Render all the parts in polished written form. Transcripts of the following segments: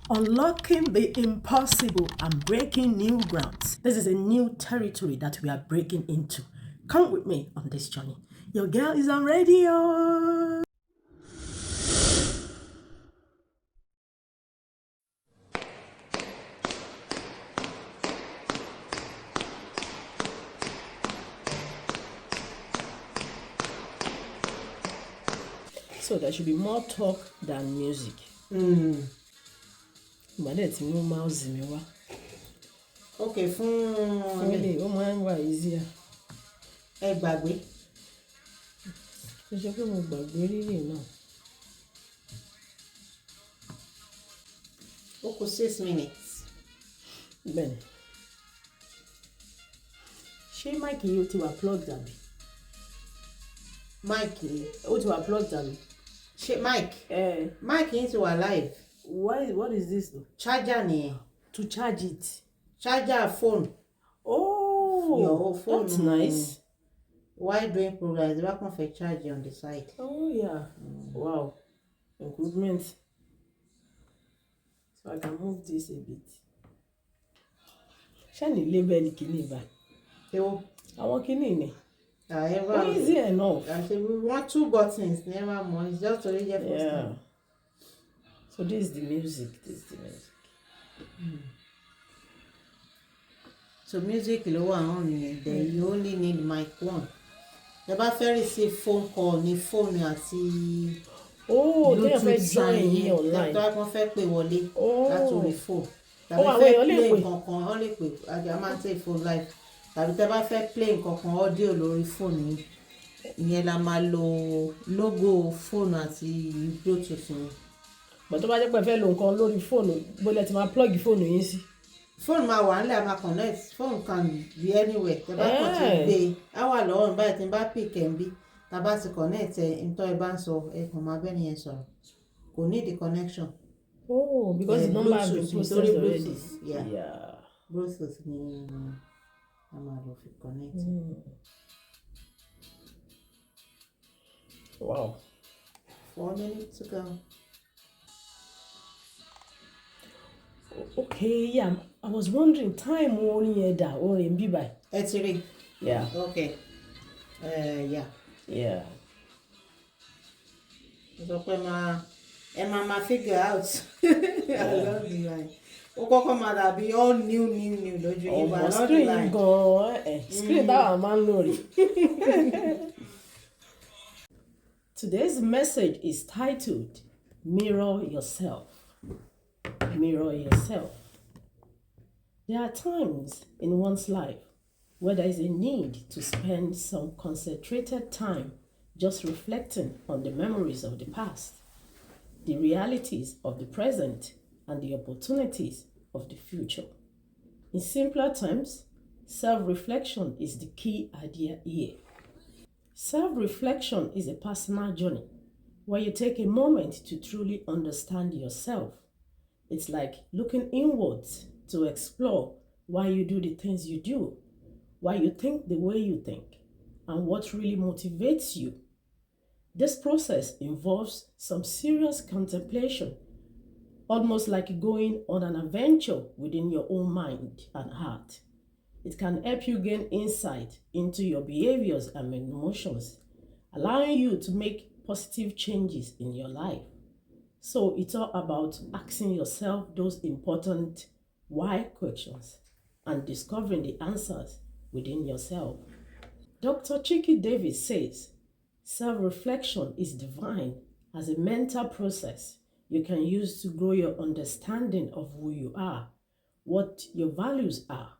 Unlocking the impossible and breaking new grounds. This is a new territory that we are breaking into. Come with me on this journey. Your girl is on radio. So there should be more talk than music. But that's no mouse in me. Okay, fún Really, ó máa ń wà easier. ẹ gbàgbé. Ṣé pé mo gbàgbé rírì náà? Ó kù 6 minutes. Bẹ́ẹ̀ni. Ṣé máìkì yìí ó ti wà plugged àbí? Mike yìí. Ó ti wà plugged àbí? Ṣé Mike? Eh. Mike yìí ti wà live. What is this though? Charger nìyẹn. To charge it. Charger phone. Oh, your phone. that's nice. While doing programs, you can for charge on the side. Oh yeah. Wow. Improvement. So I can move this a bit. Ṣé ní label kìíní bá? So, Àwọn kìíní ni. everyone. Easy enough. We want 2 buttons, never more. It's just already first Yeah. time. So this is the music. This is the music. So music ló wà on yẹn. Then you only need mic 1. The bá fẹ́ receive phone call ní phone àti Oh, they have Bluetooth join me sign online. tó wọ́n fẹ́ pè wọlé láti orí phone. Oh, Tàbí àwọn fẹ́ èèyàn lè play pè. nǹkankan, wọ́n lè pè. A máa ń take phone live. Tàbí tẹ́ bá fẹ́ play nǹkankan audio lórí phone yìí. Ìyẹn la máa lo logo phone àti Bluetooth yẹn. But tó bá jẹ́ pé ẹ fẹ́ lo nǹkan lórí fóònù, bó lẹ ti máa plug fóònù yín sí. Phone máa wà nílẹ̀, a máa connect. Phone can be anywhere. Tẹ́ bá kàn ti gbé á wà lọ́wọ́ nígbà tí n bá pick ẹ̀ ń bí. Tá bá ti connect ẹ̀ ntọ́ ẹ bá ń sọ ẹ kàn máa bẹ́ẹ̀ nìyẹn sọ̀rọ̀. Kò need the connection. Oh, because the number has been Bluetooth processed nítorí already. Bluetooth. Yeah. Bluetooth ni a máa lọ fi connect. Wow. 4 minutes to go. Okay, yeah. I was wondering, time orin yẹn dà, orin bí báyìí. Ẹ ti rí. Yeah. Okay. Yeah. Yeah. Sọ pé ẹ máa figure out along the line. Ó kọ́kọ́ máa dàbí all new lójú yín bá along the screen line. gan-an screen táwa máa ń lò rí. Today's message is titled Mirror Yourself. Mirror yourself. There are times in one's life where there is a need to spend some concentrated time just reflecting on the memories of the past, the realities of the present, and the opportunities of the future. In simpler terms, self-reflection is the key idea here. Self-reflection is a personal journey where you take a moment to truly understand yourself. It's like looking inwards to explore why you do the things you do, why you think the way you think, and what really motivates you. This process involves some serious contemplation, almost like going on an adventure within your own mind and heart. It can help you gain insight into your behaviors and emotions, allowing you to make positive changes in your life. So it's all about asking yourself those important why questions and discovering the answers within yourself. Dr. Chiki Davis says, self-reflection is divine as a mental process you can use to grow your understanding of who you are, what your values are,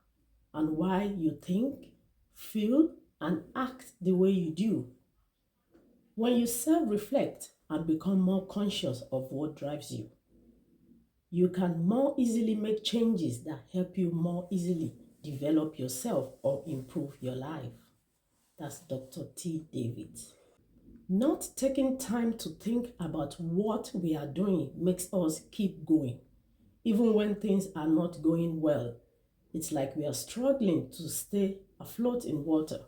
and why you think, feel, and act the way you do. When you self-reflect and become more conscious of what drives you, you can more easily make changes that help you more easily develop yourself or improve your life. That's Dr. T. David. Not taking time to think about what we are doing makes us keep going, even when things are not going well. It's like we are struggling to stay afloat in water.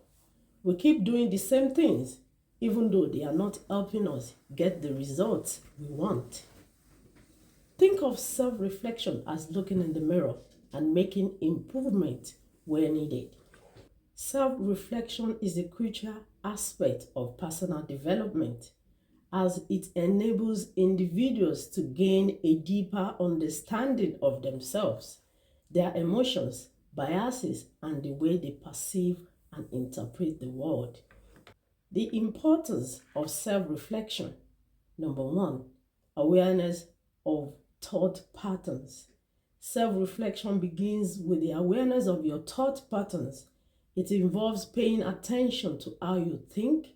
We keep doing the same things, even though they are not helping us get the results we want. Think of self-reflection as looking in the mirror and making improvement where needed. Self-reflection is a crucial aspect of personal development as it enables individuals to gain a deeper understanding of themselves, their emotions, biases, and the way they perceive and interpret the world. The importance of self reflection. Number one, awareness of thought patterns. Self reflection begins with the awareness of your thought patterns. It involves paying attention to how you think,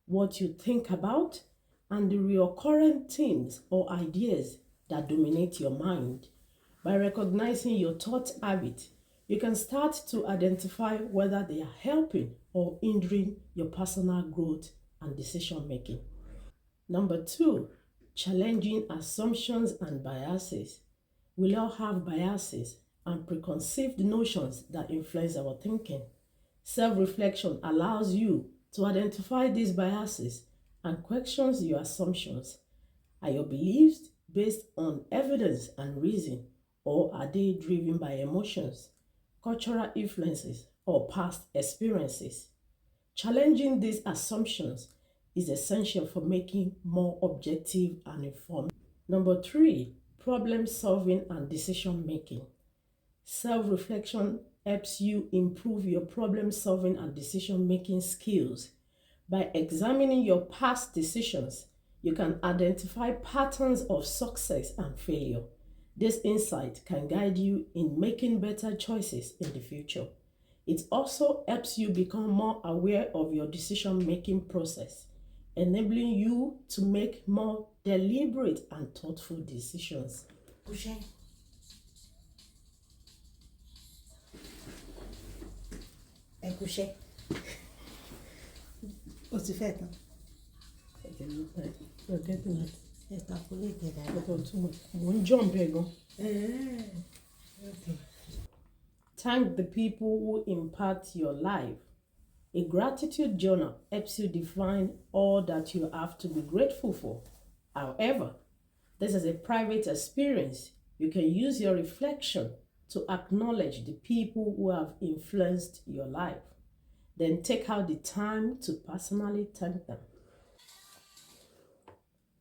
what you think about, and the recurrent themes or ideas that dominate your mind. By recognizing your thought habit, you can start to identify whether they are helping or hindering your personal growth and decision making. Number two, challenging assumptions and biases. We all have biases and preconceived notions that influence our thinking. Self reflection allows you to identify these biases and questions your assumptions. Are your beliefs based on evidence and reason, or are they driven by emotions, cultural influences, or past experiences? Challenging these assumptions is essential for making more objective and informed. Number three, problem solving and decision making. Self reflection helps you improve your problem solving and decision making skills. By examining your past decisions, you can identify patterns of success and failure. This insight can guide you in making better choices in the future. It also helps you become more aware of your decision making process, enabling you to make more deliberate and thoughtful decisions. Ẹ kúṣẹ́. Ó ti fẹ́ tán. You're getting it. Ẹ calculate ẹ̀ dáadáa. But too much. One jump here, go. Okay. Thank the people who impact your life. A gratitude journal helps you define all that you have to be grateful for. However, this is a private experience. You can use your reflection to acknowledge the people who have influenced your life. Then take out the time to personally thank them.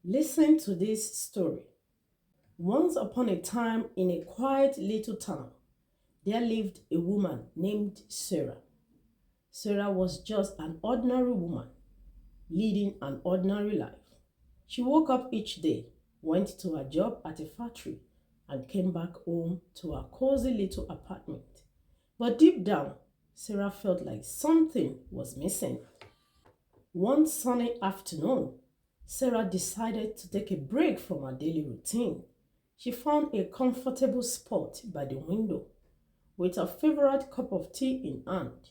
Listen to this story. Once upon a time, in a quiet little town, there lived a woman named Sarah. Sarah was just an ordinary woman, leading an ordinary life. She woke up each day, went to her job at a factory, and came back home to her cozy little apartment. But deep down, Sarah felt like something was missing. One sunny afternoon, Sarah decided to take a break from her daily routine. She found a comfortable spot by the window with her favorite cup of tea in hand.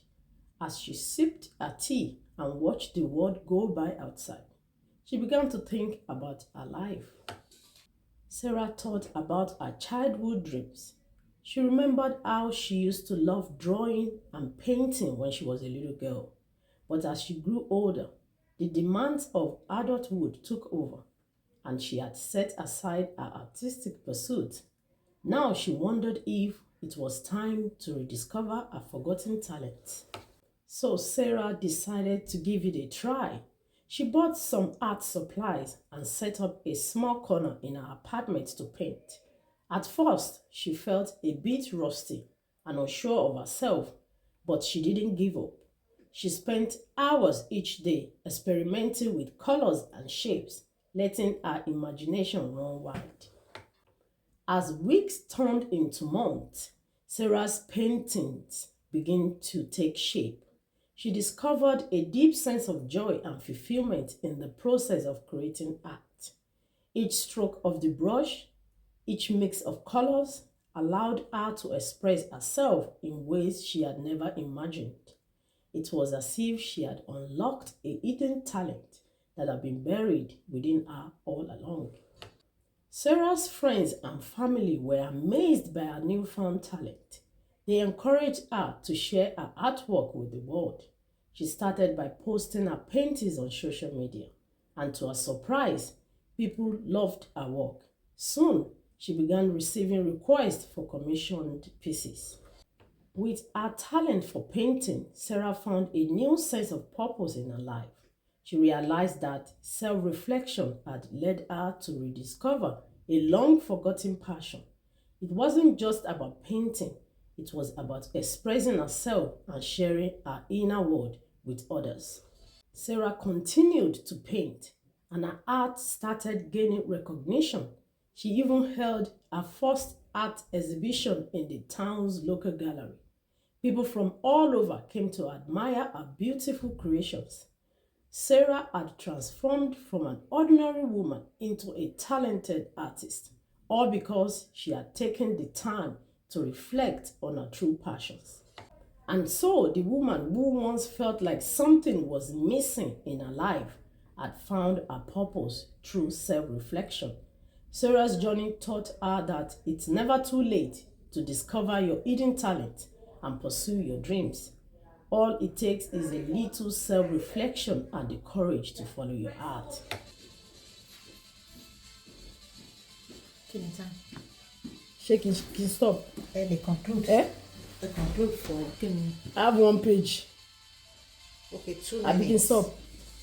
As she sipped her tea and watched the world go by outside, she began to think about her life. Sarah thought about her childhood dreams. She remembered how she used to love drawing and painting when she was a little girl. But as she grew older, the demands of adulthood took over, and she had set aside her artistic pursuit. Now she wondered if it was time to rediscover her forgotten talent. So Sarah decided to give it a try. She bought some art supplies and set up a small corner in her apartment to paint. At first, she felt a bit rusty and unsure of herself, but she didn't give up. She spent hours each day experimenting with colors and shapes, letting her imagination run wild. As weeks turned into months, Sarah's paintings began to take shape. She discovered a deep sense of joy and fulfillment in the process of creating art. Each stroke of the brush, each mix of colors, allowed her to express herself in ways she had never imagined. It was as if she had unlocked a hidden talent that had been buried within her all along. Sarah's friends and family were amazed by her newfound talent. They encouraged her to share her artwork with the world. She started by posting her paintings on social media, and to her surprise, people loved her work. Soon, she began receiving requests for commissioned pieces. With her talent for painting, Sarah found a new sense of purpose in her life. She realized that self reflection had led her to rediscover a long forgotten passion. It wasn't just about painting, it was about expressing herself and sharing her inner world with others. Sarah continued to paint, and her art started gaining recognition. She even held her first art exhibition in the town's local gallery. People from all over came to admire her beautiful creations. Sarah had transformed from an ordinary woman into a talented artist, all because she had taken the time to reflect on her true passions. And so the woman who once felt like something was missing in her life had found her purpose through self reflection. Sarah's journey taught her that it's never too late to discover your hidden talent and pursue your dreams. All it takes is a little self reflection and the courage to follow your heart. Shake it, stop. They conclude. They conclude for I have one page. Okay, 2 minutes. I begin stop.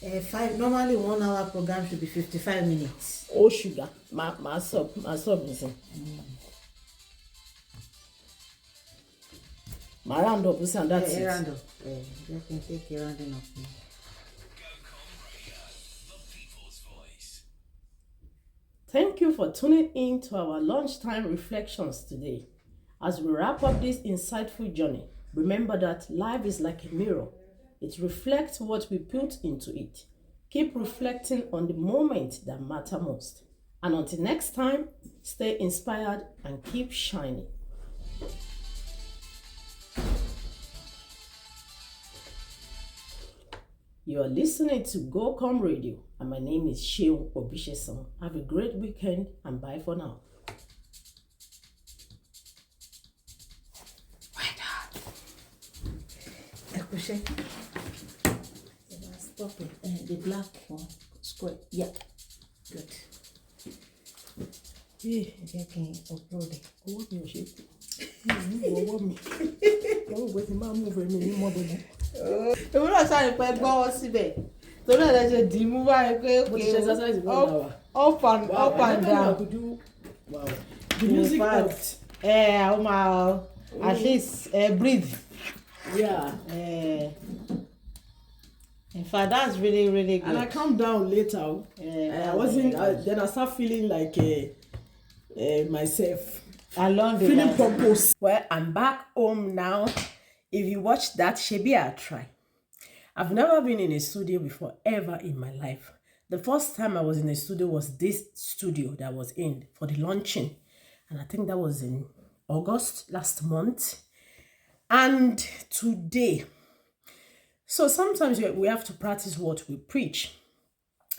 5. Normally, 1 hour program should be 55 minutes. Oh sugar, my stop, listen. My round up, listen, that's it. Round up. You can take your rounding up. Thank you for tuning in to our lunchtime reflections today. As we wrap up this insightful journey, remember that life is like a mirror. It reflects what we put into it. Keep reflecting on the moments that matter most. And until next time, stay inspired and keep shining. You are listening to Go Come Radio, and my name is seunobisesan. Have a great weekend, and bye for now. Stop it. The black one, square. Yeah. Good. Yeah. You can upload it. What do you shape? What me? Don't wait, man, move me more than that. Èmi náà sáré pẹ́ gbọ́wọ́ síbẹ̀ torí ẹ̀ lẹ́sẹ̀ dì í mú báyìí pé up and down. Wow. The music helped. At least breathe. Yeah. In fact, that's really, really good. And I calmed down later. I wasn't. Then I start feeling like myself. Along the Feeling purpose. Well, I'm back home now. If you watch that, shebi I try. I've never been in a studio before, ever in my life. The first time I was in a studio was this studio that was in for the launching. And I think that was in August last month. And today. So sometimes we have to practice what we preach.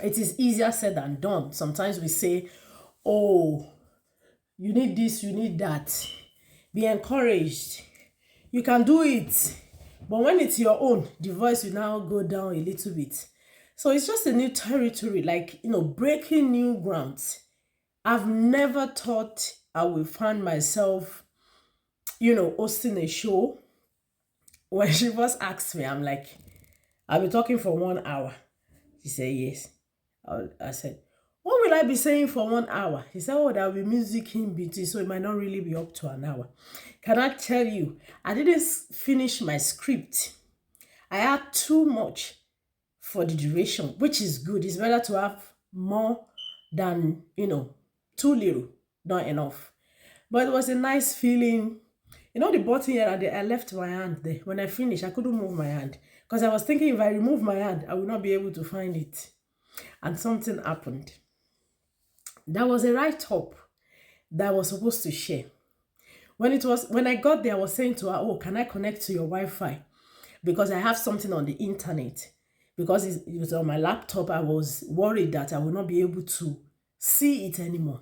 It is easier said than done. Sometimes we say, oh, you need this, you need that. Be encouraged. You can do it. But when it's your own, the voice will now go down a little bit. So it's just a new territory, like, breaking new grounds. I've never thought I would find myself, hosting a show. When she first asked me, I'm like, I'll be talking for 1 hour. She said, yes. I said, what will I be saying for 1 hour? He said, oh, there will be music in between, so it might not really be up to an hour. Can I tell you, I didn't finish my script. I had too much for the duration, which is good. It's better to have more than, too little, not enough. But it was a nice feeling. The button here, I left my hand there. When I finished, I couldn't move my hand. Because I was thinking if I remove my hand, I would not be able to find it. And something happened. That was a write-up that I was supposed to share. When I got there, I was saying to her, oh, can I connect to your Wi-Fi? Because I have something on the internet. Because it was on my laptop, I was worried that I would not be able to see it anymore.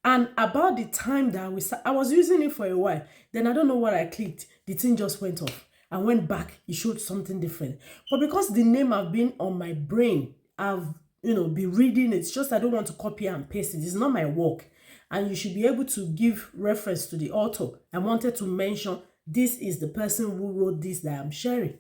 And about the time that I was using it for a while. Then I don't know what I clicked. The thing just went off. I went back. It showed something different. But because the name have been on my brain, I've been reading it. It's just I don't want to copy and paste it. It's not my work. and you should be able to give reference to the author. I wanted to mention this is the person who wrote this that I'm sharing.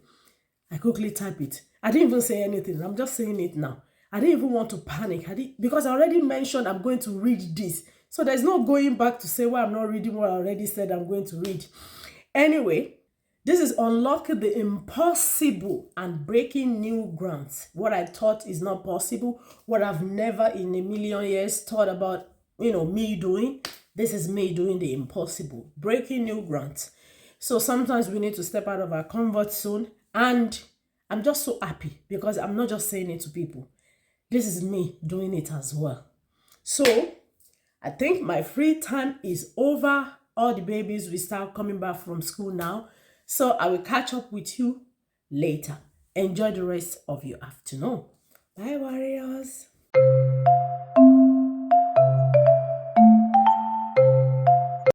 I quickly type it. I didn't even say anything. I'm just saying it now. I didn't even want to panic. Because I already mentioned I'm going to read this. So there's no going back to say, well, I'm not reading what I already said I'm going to read. Anyway, this is unlocking the impossible and breaking new grounds. What I thought is not possible, what I've never in a million years thought about, me doing. This is me doing the impossible, breaking new grounds. So sometimes we need to step out of our comfort zone, and I'm just so happy because I'm not just saying it to people. This is me doing it as well. So I think my free time is over. All the babies will start coming back from school now. So I will catch up with you later. Enjoy the rest of your afternoon. Bye, warriors.